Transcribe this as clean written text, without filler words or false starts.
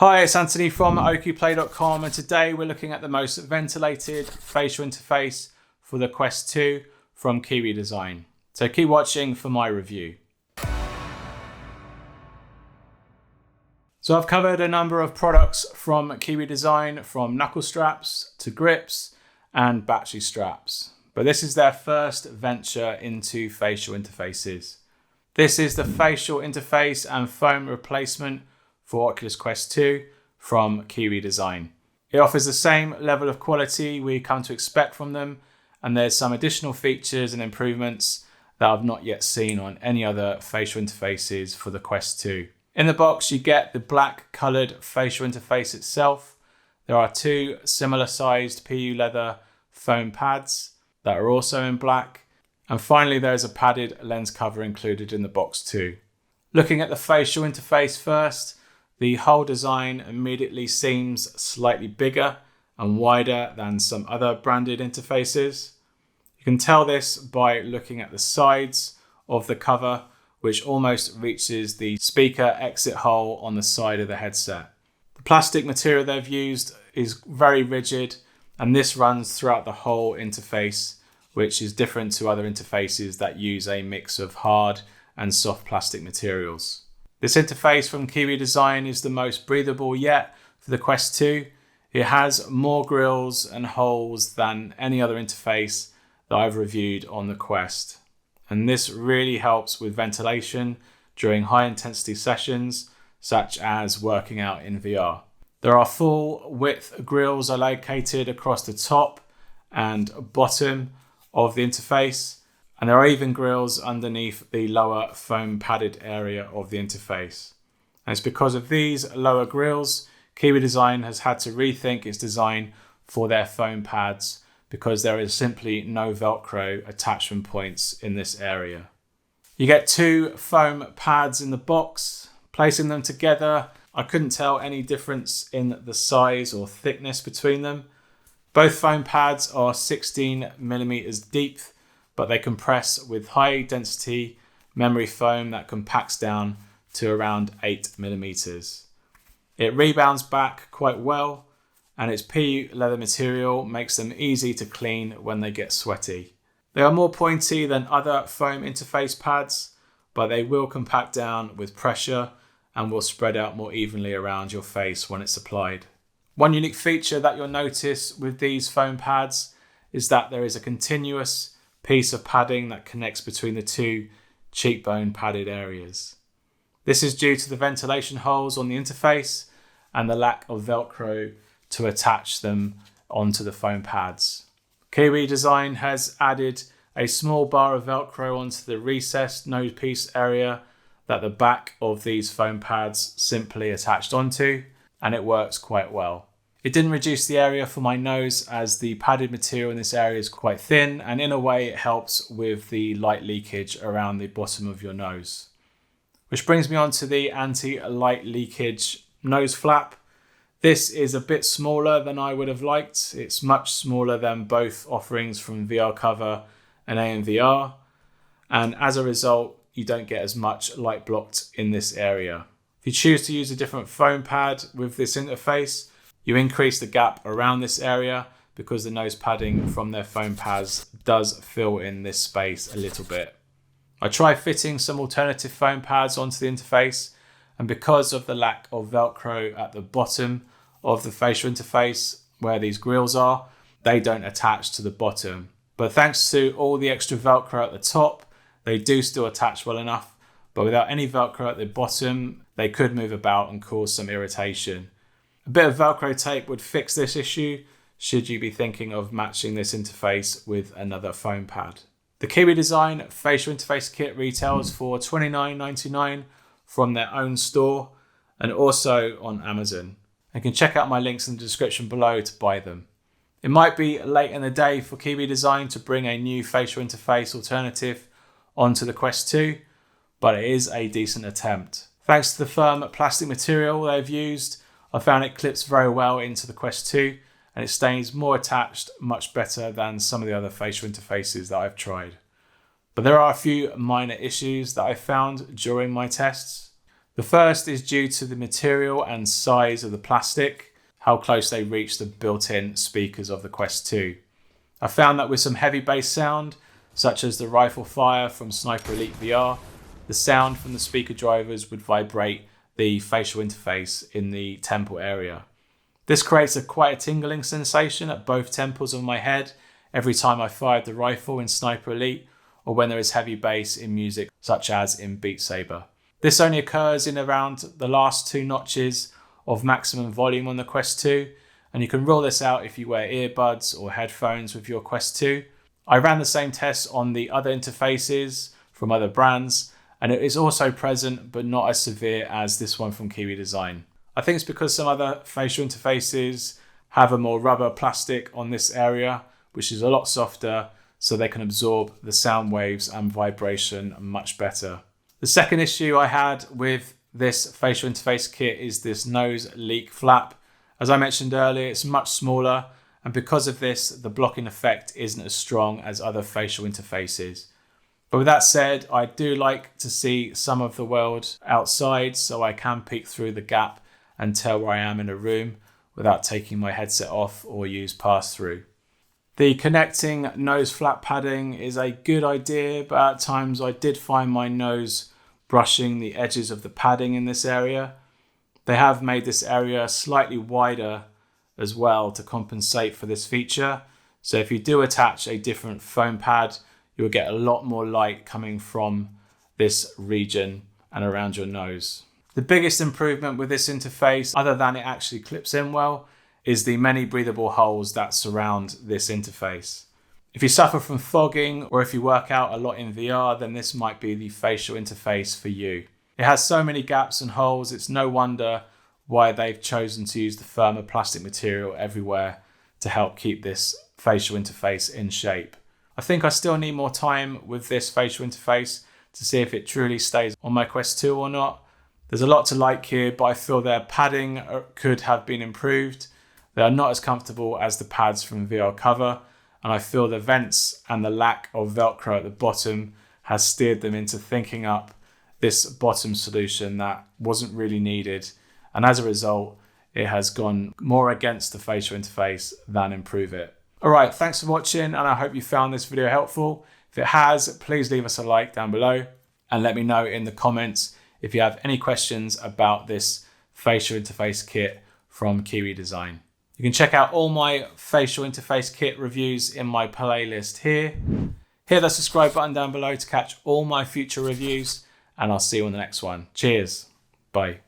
Hi, it's Anthony from okuplay.com, and today we're looking at the most ventilated facial interface for the Quest 2 from Kiwi Design. So keep watching for my review. So I've covered a number of products from Kiwi Design, from knuckle straps to grips and battery straps. But this is their first venture into facial interfaces. This is the facial interface and foam replacement for Oculus Quest 2 from Kiwi Design. It offers the same level of quality we come to expect from them, and there's some additional features and improvements that I've not yet seen on any other facial interfaces for the Quest 2. In the box, you get the black coloured facial interface itself. There are two similar sized PU leather foam pads that are also in black. And finally, there's a padded lens cover included in the box too. Looking at the facial interface first, the whole design immediately seems slightly bigger and wider than some other branded interfaces. You can tell this by looking at the sides of the cover, which almost reaches the speaker exit hole on the side of the headset. The plastic material they've used is very rigid, and this runs throughout the whole interface, which is different to other interfaces that use a mix of hard and soft plastic materials. This interface from Kiwi Design is the most breathable yet for the Quest 2. It has more grills and holes than any other interface that I've reviewed on the Quest. And this really helps with ventilation during high intensity sessions, such as working out in VR. There are full width grills are located across the top and bottom of the interface, and there are even grills underneath the lower foam padded area of the interface. And it's because of these lower grills, Kiwi Design has had to rethink its design for their foam pads, because there is simply no velcro attachment points in this area. You get two foam pads in the box. Placing them together, I couldn't tell any difference in the size or thickness between them. Both foam pads are 16mm deep, but they compress with high density memory foam that compacts down to around 8mm. It rebounds back quite well, and its PU leather material makes them easy to clean when they get sweaty. They are more pointy than other foam interface pads, but they will compact down with pressure and will spread out more evenly around your face when it's applied. One unique feature that you'll notice with these foam pads is that there is a continuous piece of padding that connects between the two cheekbone padded areas. This is due to the ventilation holes on the interface and the lack of velcro to attach them onto the foam pads. Kiwi Design has added a small bar of velcro onto the recessed nosepiece area that the back of these foam pads simply attached onto, and it works quite well. It didn't reduce the area for my nose, as the padded material in this area is quite thin, and in a way it helps with the light leakage around the bottom of your nose. Which brings me on to the anti-light leakage nose flap. This is a bit smaller than I would have liked. It's much smaller than both offerings from VR Cover and AMVR, and as a result you don't get as much light blocked in this area. If you choose to use a different foam pad with this interface, you increase the gap around this area, because the nose padding from their foam pads does fill in this space a little bit. I tried fitting some alternative foam pads onto the interface, and because of the lack of velcro at the bottom of the facial interface where these grills are, they don't attach to the bottom. But thanks to all the extra velcro at the top, they do still attach well enough, but without any velcro at the bottom, they could move about and cause some irritation. A bit of velcro tape would fix this issue, should you be thinking of matching this interface with another foam pad. The Kiwi Design facial interface kit retails for $29.99 from their own store and also on Amazon. You can check out my links in the description below to buy them. It might be late in the day for Kiwi Design to bring a new facial interface alternative onto the Quest 2, but it is a decent attempt. Thanks to the firm plastic material they've used, I found it clips very well into the Quest 2, and it stays more attached much better than some of the other facial interfaces that I've tried. But there are a few minor issues that I found during my tests. The first is due to the material and size of the plastic, how close they reach the built-in speakers of the Quest 2. I found that with some heavy bass sound, such as the rifle fire from Sniper Elite VR, the sound from the speaker drivers would vibrate the facial interface in the temple area. This creates quite a tingling sensation at both temples of my head every time I fired the rifle in Sniper Elite, or when there is heavy bass in music such as in Beat Saber. This only occurs in around the last 2 notches of maximum volume on the Quest 2, and you can rule this out if you wear earbuds or headphones with your Quest 2. I ran the same tests on the other interfaces from other brands, and it is also present but not as severe as this one from Kiwi Design. I think it's because some other facial interfaces have a more rubber plastic on this area, which is a lot softer, so they can absorb the sound waves and vibration much better. The second issue I had with this facial interface kit is this nose leak flap. As I mentioned earlier, it's much smaller, and because of this, the blocking effect isn't as strong as other facial interfaces. But with that said, I do like to see some of the world outside, so I can peek through the gap and tell where I am in a room without taking my headset off or use pass-through. The connecting nose flap padding is a good idea, but at times I did find my nose brushing the edges of the padding in this area. They have made this area slightly wider as well to compensate for this feature. So if you do attach a different foam pad, you will get a lot more light coming from this region and around your nose. The biggest improvement with this interface, other than it actually clips in well, is the many breathable holes that surround this interface. If you suffer from fogging or if you work out a lot in VR, then this might be the facial interface for you. It has so many gaps and holes, it's no wonder why they've chosen to use the firmer plastic material everywhere to help keep this facial interface in shape. I think I still need more time with this facial interface to see if it truly stays on my Quest 2 or not. There's a lot to like here, but I feel their padding could have been improved. They are not as comfortable as the pads from VR Cover, and I feel the vents and the lack of Velcro at the bottom has steered them into thinking up this bottom solution that wasn't really needed, and as a result, it has gone more against the facial interface than improve it. Alright, thanks for watching, and I hope you found this video helpful. If it has, please leave us a like down below, and let me know in the comments if you have any questions about this facial interface kit from Kiwi Design. You can check out all my facial interface kit reviews in my playlist here. Hit the subscribe button down below to catch all my future reviews, and I'll see you on the next one. Cheers. Bye.